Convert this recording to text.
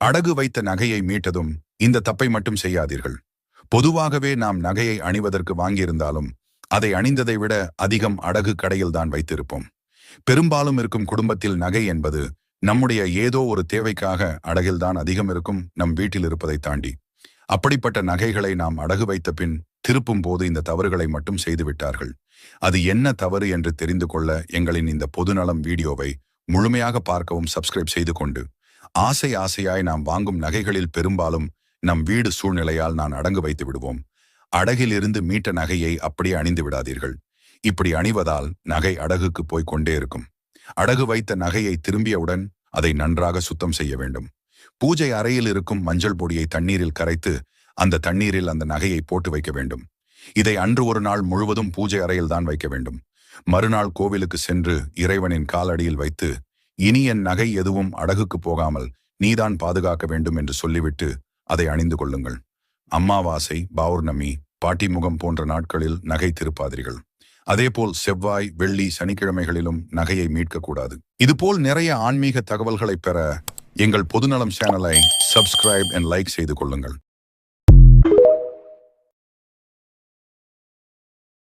அடகு வைத்த நகையை மீட்டதும் இந்த தப்பை மட்டும் செய்யாதீர்கள். பொதுவாகவே நாம் நகையை அணிவதற்கு வாங்கியிருந்தாலும் அதை அணிந்ததை விட அதிகம் அடகு கடையில் தான் வைத்திருப்போம். பெரும்பாலும் இருக்கும் குடும்பத்தில் நகை என்பது நம்முடைய ஏதோ ஒரு தேவைக்காக அடகில்தான் அதிகம் இருக்கும், நம் வீட்டில் இருப்பதை தாண்டி. அப்படிப்பட்ட நகைகளை நாம் அடகு வைத்த பின் திருப்பும் போது இந்த தவறுகளை மட்டும் செய்துவிட்டார்கள். அது என்ன தவறு என்று தெரிந்து கொள்ள எங்களின் இந்த பொதுநலம் வீடியோவை முழுமையாக பார்க்கவும் சப்ஸ்கிரைப் செய்து கொண்டு, ஆசையாய் நாம் வாங்கும் நகைகளில் பெரும்பாலும் நம் வீடு சூழ்நிலையால் நான் அடங்கு வைத்து விடுவோம். அடகில் இருந்து மீட்ட நகையை அப்படியே அணிந்து விடாதீர்கள். இப்படி அணிவதால் நகை அடகுக்கு போய் கொண்டே இருக்கும். அடகு வைத்த நகையை திரும்பியவுடன் அதை நன்றாக சுத்தம் செய்ய வேண்டும். பூஜை அறையில் இருக்கும் மஞ்சள் பொடியை தண்ணீரில் கரைத்து அந்த தண்ணீரில் அந்த நகையை போட்டு வைக்க வேண்டும். இதை அன்று ஒரு நாள் முழுவதும் பூஜை அறையில் தான் வைக்க வேண்டும். மறுநாள் கோவிலுக்கு சென்று இறைவனின் காலடியில் வைத்து, இனி என் நகை எதுவும் அடகுக்கு போகாமல் நீதான் பாதுகாக்க வேண்டும் என்று சொல்லிவிட்டு அதை அணிந்து கொள்ளுங்கள். அம்மாவாசை, பௌர்ணமி, பாட்டிமுகம் போன்ற நாட்களில் நகை திருப்பாதிரிகள். அதேபோல் செவ்வாய், வெள்ளி, சனிக்கிழமைகளிலும் நகையை மீட்கக்கூடாது. இதுபோல் நிறைய ஆன்மீக தகவல்களை பெற எங்கள் பொதுநலம் சேனலை சப்ஸ்கிரைப் அண்ட் லைக் செய்து கொள்ளுங்கள்.